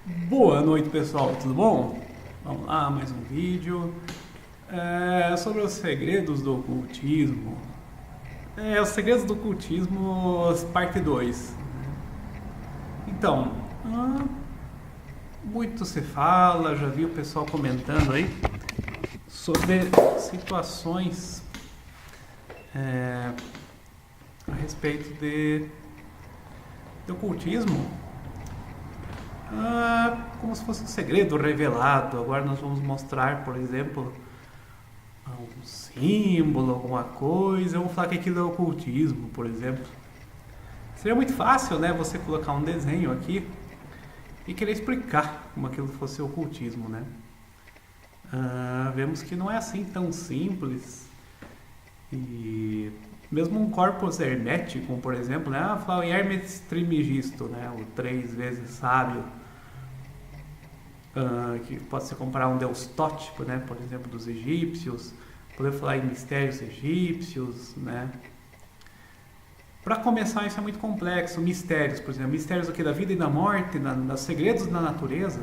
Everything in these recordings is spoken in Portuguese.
Boa noite, pessoal, tudo bom? Vamos lá, mais um vídeo sobre os segredos do ocultismo. Os segredos do ocultismo, parte 2. Então, muito se fala, já vi o pessoal comentando aí sobre situações a respeito de ocultismo. Como se fosse um segredo revelado. Agora nós vamos mostrar, por exemplo, um símbolo, alguma coisa. Vamos falar que aquilo é ocultismo, por exemplo. Seria muito fácil, né? Você colocar um desenho aqui e querer explicar como aquilo fosse ocultismo, né? Vemos que não é assim tão simples. E mesmo um corpus hermético, por exemplo, né? Falar o Hermes Trismegisto, né? O 3 vezes sábio. Que pode se comparar a um deus tótipo, né? Por exemplo, dos egípcios. Poder falar em mistérios egípcios, né? Para começar, isso é muito complexo. Mistérios, por exemplo, mistérios aqui da vida e da morte, dos segredos da natureza.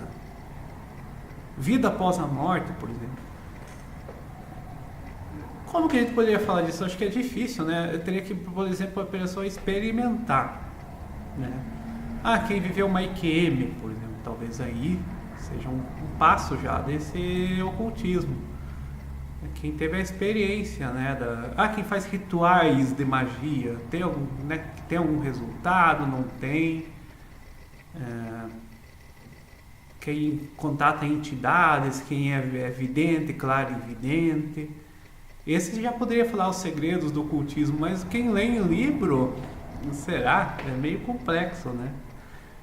Vida após a morte, por exemplo. Como que a gente poderia falar disso? Eu acho que é difícil, né? Eu teria que, por exemplo, a pessoa experimentar, né? Quem viveu uma IQM, por exemplo, talvez aí seja um passo já desse ocultismo. Quem teve a experiência, né? Quem faz rituais de magia, tem algum, né? Tem algum resultado, não tem. Quem contata entidades, quem é vidente, claro e vidente. Esse já poderia falar os segredos do ocultismo, mas quem lê em livro, será? É meio complexo, né?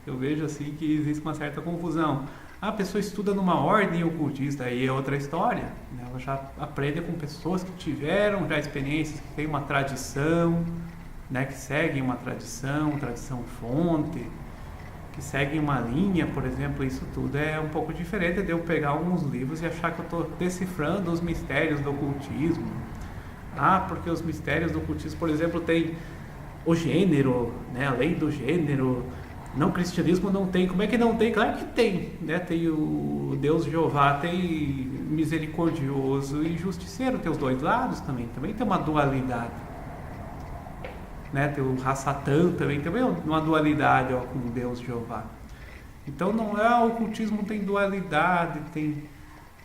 Eu vejo assim que existe uma certa confusão. A pessoa estuda numa ordem ocultista, aí é outra história, né? Ela já aprende com pessoas que tiveram já experiências, que têm uma tradição, né? Que seguem uma tradição fonte, que seguem uma linha, por exemplo. Isso tudo é um pouco diferente de eu pegar alguns livros e achar que eu estou decifrando os mistérios do ocultismo. Porque os mistérios do ocultismo, por exemplo, tem o gênero, né? A lei do gênero. Não, cristianismo não tem. Como é que não tem? Claro que tem, né? Tem o Deus Jeová, tem misericordioso e justiceiro, tem os dois lados também. Também tem uma dualidade, né? Tem o Ra-Satã também uma dualidade, com Deus Jeová. Então não é o ocultismo, tem dualidade, tem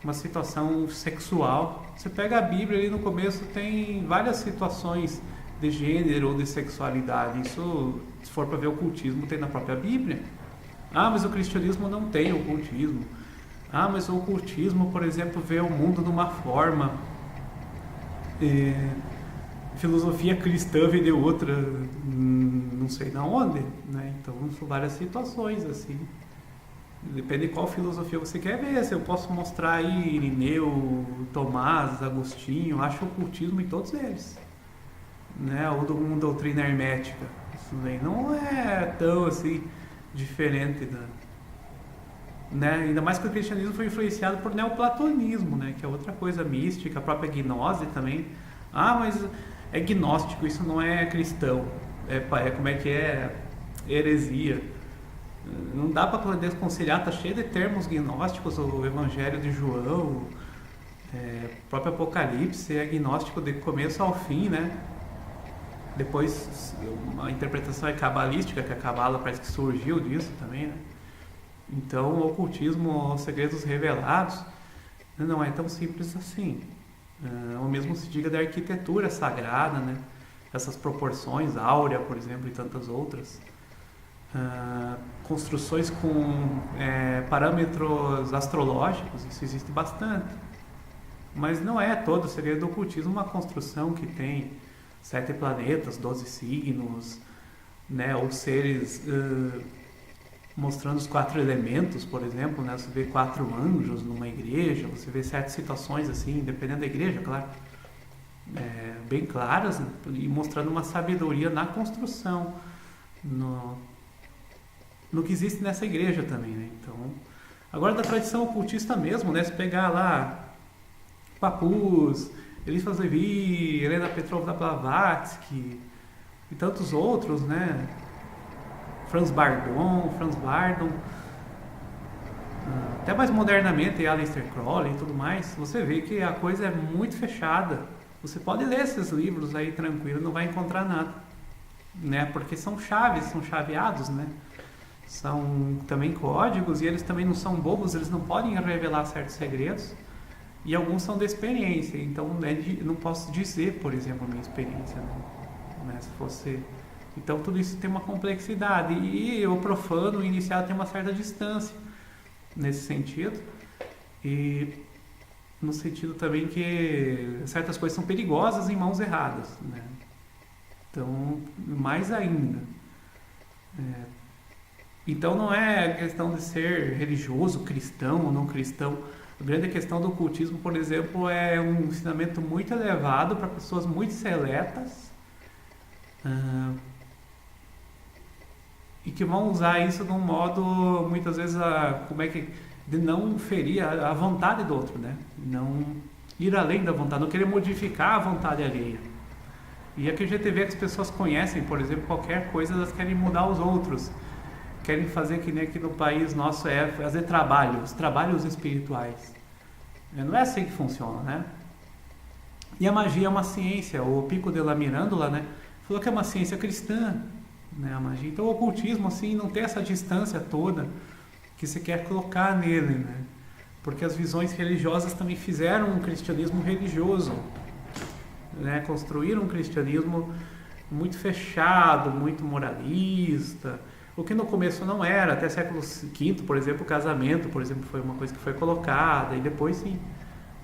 uma situação sexual. Você pega a Bíblia ali no começo, tem várias situações de gênero ou de sexualidade. Isso, se for para ver o ocultismo, tem na própria Bíblia. Mas o cristianismo não tem ocultismo. Mas o ocultismo, por exemplo, vê o mundo de uma forma. Filosofia cristã vê de outra, não sei na onde, né? Então são várias situações assim. Depende de qual filosofia você quer ver. Se eu posso mostrar aí Irineu, Tomás, Agostinho, acho ocultismo em todos eles, né? Ou uma doutrina hermética. Isso daí não é tão assim diferente né? Ainda mais que o cristianismo foi influenciado por neoplatonismo, né? Que é outra coisa mística, a própria gnose também. Mas é gnóstico, isso não é cristão. Como é que é? Heresia. Não dá para poder conciliar, tá cheio de termos gnósticos, o Evangelho de João, o próprio Apocalipse é gnóstico de começo ao fim, né? Depois a interpretação é cabalística, que a cabala parece que surgiu disso também, né? Então o ocultismo, os segredos revelados, não é tão simples assim. Ou mesmo se diga da arquitetura sagrada, né? Essas proporções, áurea, por exemplo, e tantas outras. Construções com parâmetros astrológicos, isso existe bastante. Mas não é todo o segredo do ocultismo uma construção que tem 7 planetas, 12 signos, né? Ou seres mostrando os 4 elementos, por exemplo, né? Você vê 4 anjos numa igreja, você vê certas situações assim, dependendo da igreja, claro, bem claras, né? E mostrando uma sabedoria na construção, no que existe nessa igreja também, né? Então, agora da tradição ocultista mesmo, né? Se pegar lá Papus, Elisfas Levi, Helena Petrovna Blavatsky e tantos outros, né? Franz Bardon, até mais modernamente, Aleister Crowley e tudo mais, você vê que a coisa é muito fechada. Você pode ler esses livros aí tranquilo, não vai encontrar nada, né? Porque são chaves, são chaveados, né? São também códigos e eles também não são bobos, eles não podem revelar certos segredos. E alguns são de experiência, então não posso dizer, por exemplo, a minha experiência, né? Se fosse... Então tudo isso tem uma complexidade e o profano, o iniciado, tem uma certa distância nesse sentido, e no sentido também que certas coisas são perigosas em mãos erradas, né? Então, mais ainda. Então não é questão de ser religioso, cristão ou não cristão. A grande questão do ocultismo, por exemplo, é um ensinamento muito elevado para pessoas muito seletas, e que vão usar isso de um modo, muitas vezes, de não ferir a vontade do outro, né? Não ir além da vontade, não querer modificar a vontade alheia. E aqui a gente vê que as pessoas conhecem, por exemplo, qualquer coisa, elas querem mudar os outros. Querem fazer que nem aqui no país nosso fazer trabalhos espirituais. Não é assim que funciona, né? E a magia é uma ciência. O Pico della Mirandola, né, falou que é uma ciência cristã, né, a magia. Então o ocultismo, assim, não tem essa distância toda que se quer colocar nele, né? Porque as visões religiosas também fizeram um cristianismo religioso, né? Construíram um cristianismo muito fechado, muito moralista, o que no começo não era. Até século V, por exemplo, o casamento, por exemplo, foi uma coisa que foi colocada, e depois sim.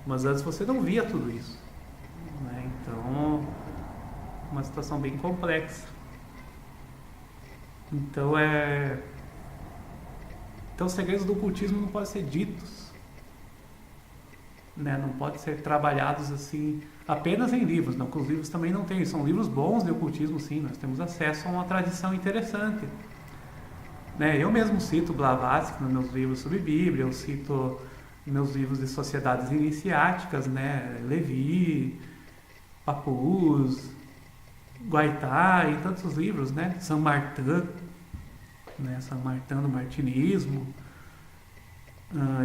Mas antes você não via tudo isso, né? Então, uma situação bem complexa. Então, os segredos do ocultismo não podem ser ditos, né? Não podem ser trabalhados assim apenas em livros, não, que os livros também não têm. São livros bons de ocultismo, sim, nós temos acesso a uma tradição interessante, né? Eu mesmo cito Blavatsky nos meus livros sobre Bíblia, eu cito meus livros de sociedades iniciáticas, né? Levi, Papus, Guaitá e tantos livros, né? Saint Martin, né? Saint Martin do Martinismo,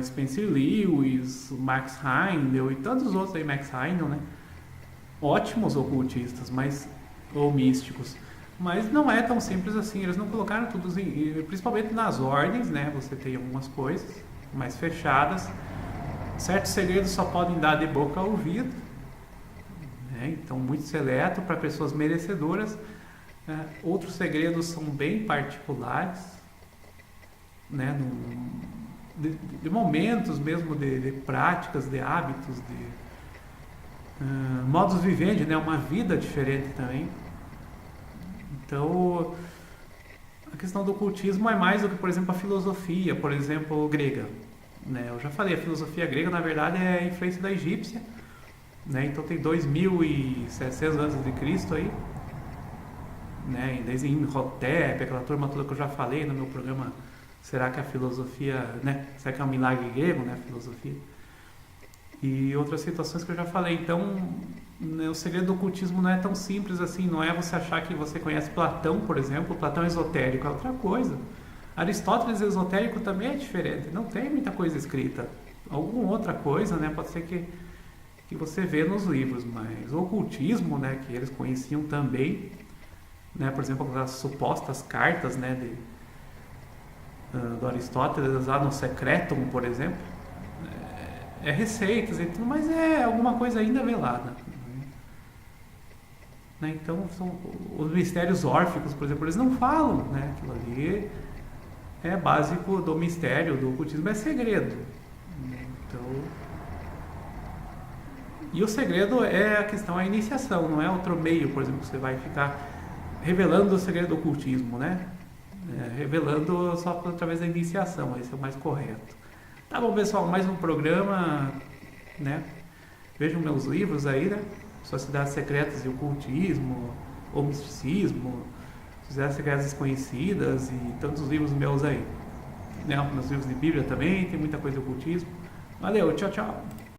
Spencer Lewis, Max Heindel e tantos outros aí, Max Heindel, né? Ótimos ocultistas, ou místicos. Mas não é tão simples assim, eles não colocaram tudo, principalmente nas ordens, né? Você tem algumas coisas mais fechadas, certos segredos só podem dar de boca a ouvido, né? Então muito seleto para pessoas merecedoras, né? Outros segredos são bem particulares, né? De momentos mesmo, de práticas, de hábitos, de modos vivendi, né? Uma vida diferente também. Então, a questão do ocultismo é mais do que, por exemplo, a filosofia, por exemplo, grega, né? Eu já falei, a filosofia grega, na verdade, é a influência da egípcia, né? Então tem 2.700 antes de Cristo aí, né? Desde Imhotep, aquela turma toda que eu já falei no meu programa. Será que a filosofia, né? Será que é um milagre grego, né? A filosofia. E outras situações que eu já falei. Então, o segredo do ocultismo não é tão simples assim. Não é você achar que você conhece Platão, por exemplo. Platão é esotérico, é outra coisa. Aristóteles esotérico também é diferente. Não tem muita coisa escrita. Alguma outra coisa, né? Pode ser que você vê nos livros. Mas o ocultismo, né? Que eles conheciam também, né? Por exemplo, as supostas cartas, né? Do Aristóteles, lá no Secretum, por exemplo, é receitas e tudo, mas é alguma coisa ainda velada, né? Então, são os mistérios órficos, por exemplo, eles não falam, né? Aquilo ali é básico do mistério, do ocultismo, é segredo. Então, e o segredo é a questão, a iniciação, não é outro meio, por exemplo, que você vai ficar revelando o segredo do ocultismo, né? Revelando só através da iniciação, esse é o mais correto. Tá bom, pessoal, mais um programa, né? Vejam meus livros aí, né? Sociedades Secretas e Ocultismo, ou Misticismo, Sociedades Secretas Desconhecidas e tantos livros meus aí, né? Meus livros de Bíblia também, tem muita coisa de ocultismo. Valeu, tchau, tchau.